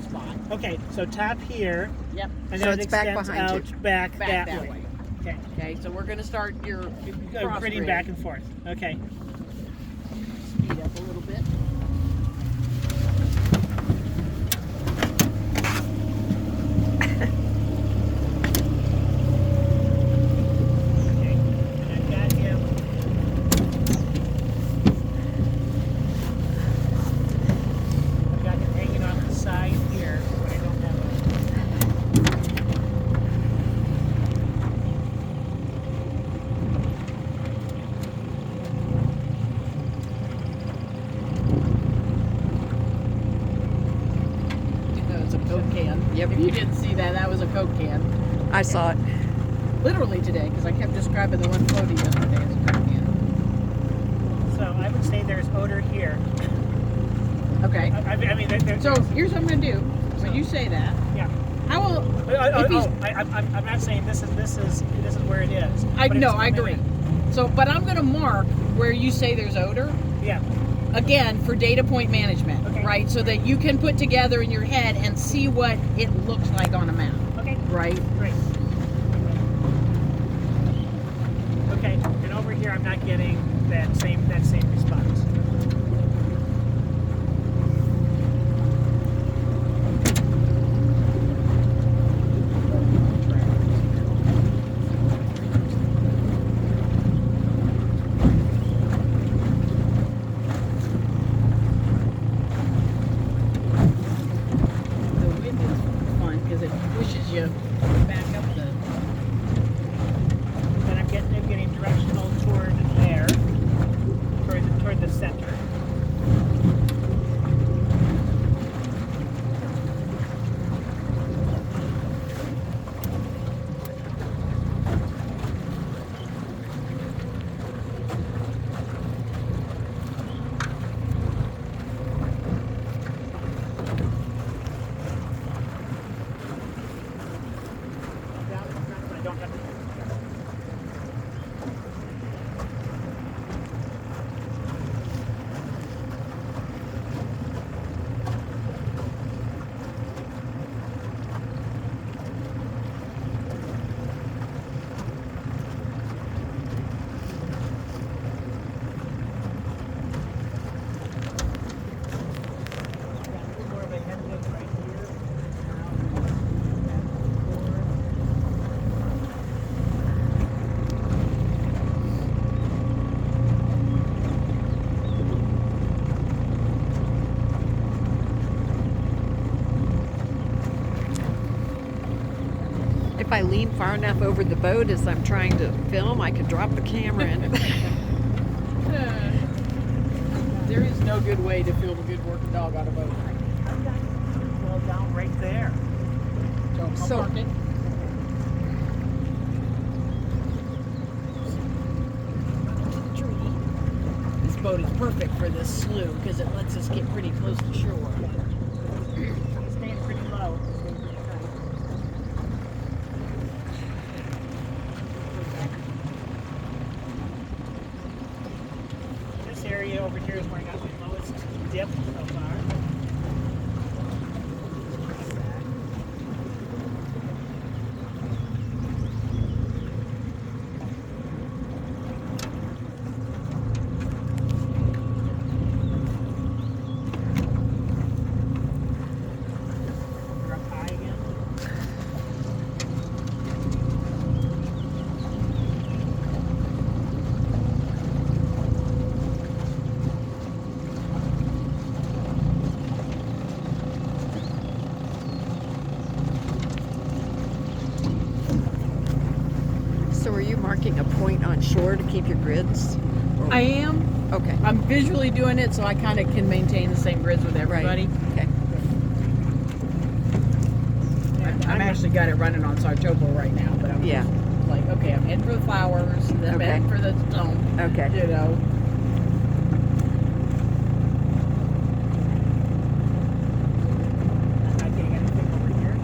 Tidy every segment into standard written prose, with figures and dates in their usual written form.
spot. Okay, so tap here. Yep. And So then it it's back extends behind out you. back Back that way. Okay. Okay, so we're going to start your cross Gritting grid. back and forth. Okay. Speed up a little bit. Okay. And I've got him. I've got him hanging on the side here, but I don't have That was a Coke can. Yep. If you didn't see that, that was a Coke can. I saw it. Literally today, because I kept describing the one floaty yesterday as a Coke can. So I would say there's odor here. Okay. I mean, there's, So here's what I'm going to do. When you say that, yeah. how will I'm not saying this is where it is. I but it's no, I coming agree. in. So, but I'm going to mark where you say there's odor. Yeah. Again, for data point management, Okay. right? So that you can put together in your head and see what it looks like on a map, Okay. right? Great. Okay. And over here, I'm not getting that same response. The wind is fun because it pushes you back up the. And I'm getting directional toward there, toward the center. I don't have to. More of a headwind right here. If I lean far enough over the boat as I'm trying to film, I could drop the camera in. There is no good way to film a good working dog on a boat. I've got well down right there. So I'll So- park it. This boat is perfect for this slough because it lets us get pretty close to shore. It's staying pretty low. It's staying pretty tight. This area over here is where I got my lowest dip so far. We're up high again. So are you marking a point on shore to keep your grids? Or- I am. Okay. I'm visually doing it so I kind of can maintain the same grids with everybody. Okay. I'm actually got it running on Sartopo right now, but I'm Yeah. just like, okay, I'm heading for the flowers, then I'm Okay. heading for the stone. Okay. You know. I'm not getting anything over here.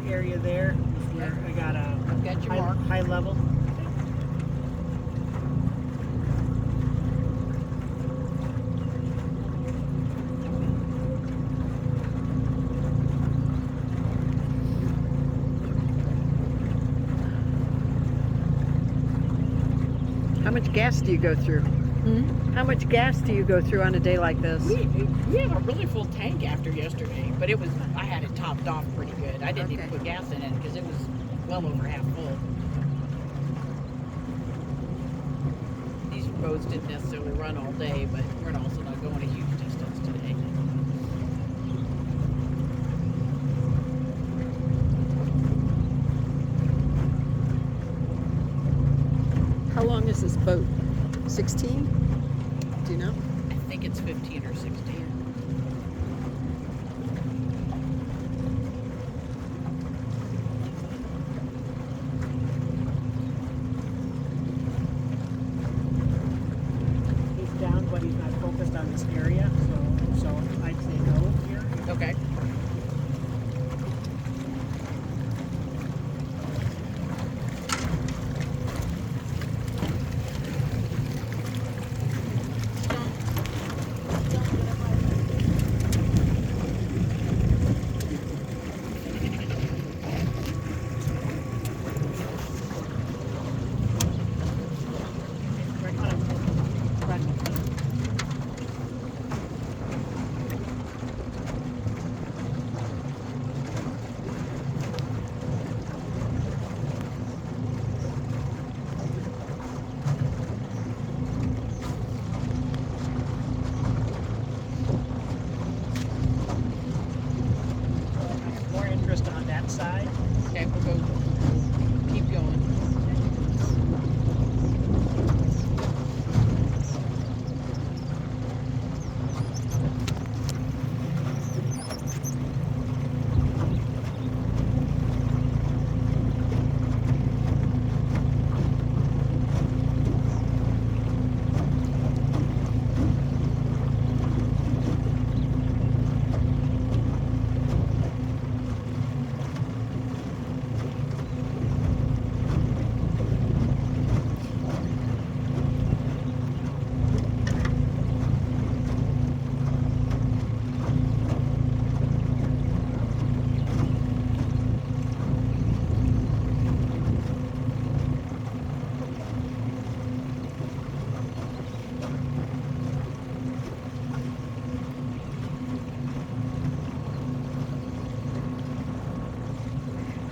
that area there is where I got a I've got your mark. high level. How much gas do you go through? How much gas do you go through on a day like this? We have a really full tank after yesterday, but I had it topped off pretty good. I didn't even Okay. put gas in it because it was well over half full. These boats didn't necessarily run all day, but we're also not going a huge distance today. How long is this boat? 16? Do you know? I think it's 15 or 16. He's down, but he's not focused on this area, so I'd say no here. Okay. We're kind of running. I have more interest on that side. Okay, we'll go. Keep going.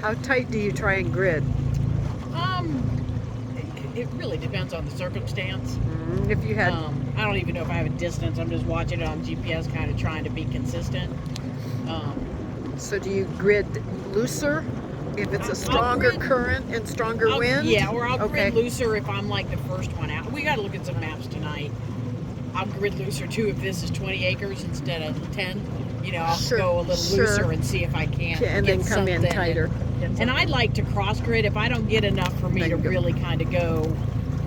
How tight do you try and grid? It really depends on the circumstance. If you had, I don't even know if I have a distance. I'm just watching it on GPS, kind of trying to be consistent. so do you grid looser if it's a stronger grid- current and stronger wind? Yeah, or I'll Okay. grid looser if I'm like the first one out. We got to look at some maps tonight. I'll grid looser too if this is 20 acres instead of 10. You know, I'll Sure, go a little sure. looser and see if I can't And get then come in something. tighter. And I'd like to cross grid. If I don't get enough for me Then to go. really kind of go,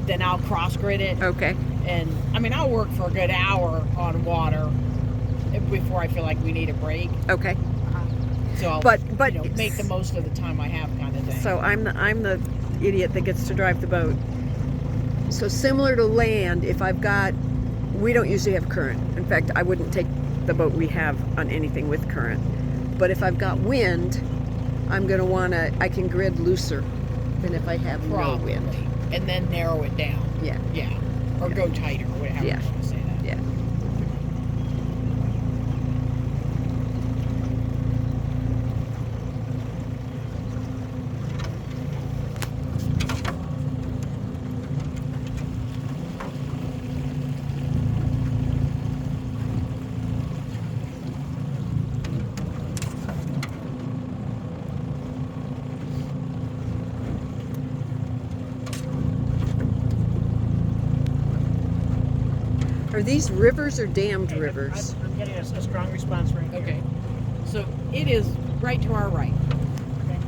then I'll cross grid it. Okay. And I mean, I'll work for a good hour on water before I feel like we need a break. Okay. So I'll But you know, make the most of the time I have, kind of thing. So I'm the idiot that gets to drive the boat. So similar to land, if I've got, we don't usually have current. In fact, I wouldn't take the boat we have on anything with current. But if I've got wind, I'm going to want to, I can grid looser than if I have Probably. no wind. And then narrow it down. Yeah. Yeah. Or go tighter, whatever Yeah. you want to say that. Yeah. Are these rivers or dammed rivers? I'm getting a strong response right here. Okay. So it is right to our right. Okay.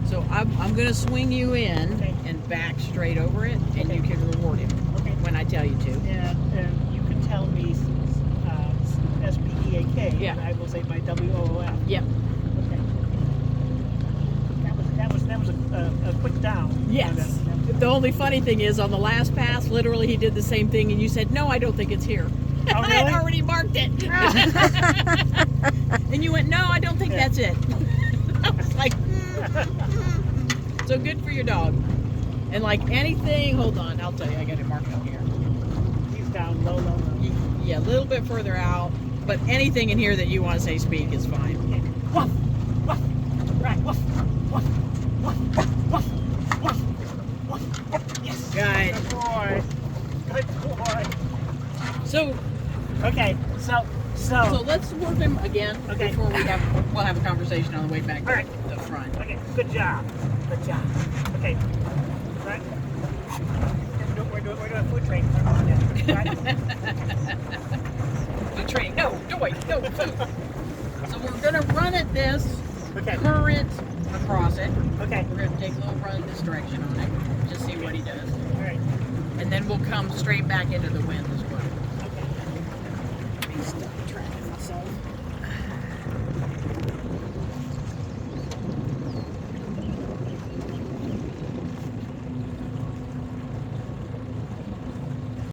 So I'm going to swing you in Okay. and back straight over it, and Okay. you can reward him Okay. when I tell you to. And you can tell me SPEAK, Yeah. and I will say my only funny thing is, on the last pass, literally he did the same thing, and you said, "No, I don't think it's here." Oh, I had really? already marked it. And you went, "No, I don't think that's it." I was like, so good for your dog. And like anything, hold on, I'll tell you, I got it marked up here. He's down low. Yeah, a little bit further out, but anything in here that you want to say speak is fine. Okay. Woof, woof, right, woof, woof, woof, woof, woof, woof. Yes. Good. Good boy. Good boy. So Okay, so let's work him again Okay. before we'll have a conversation on the way back to All right. the front. okay, good job. Good job. Okay. Right. We're doing food training. Right. Food training. No, food. So we're gonna run at this Okay. current across it. Okay. We're gonna take a little run this direction on it, just see what he does, All right. and then we'll come straight back into the wind.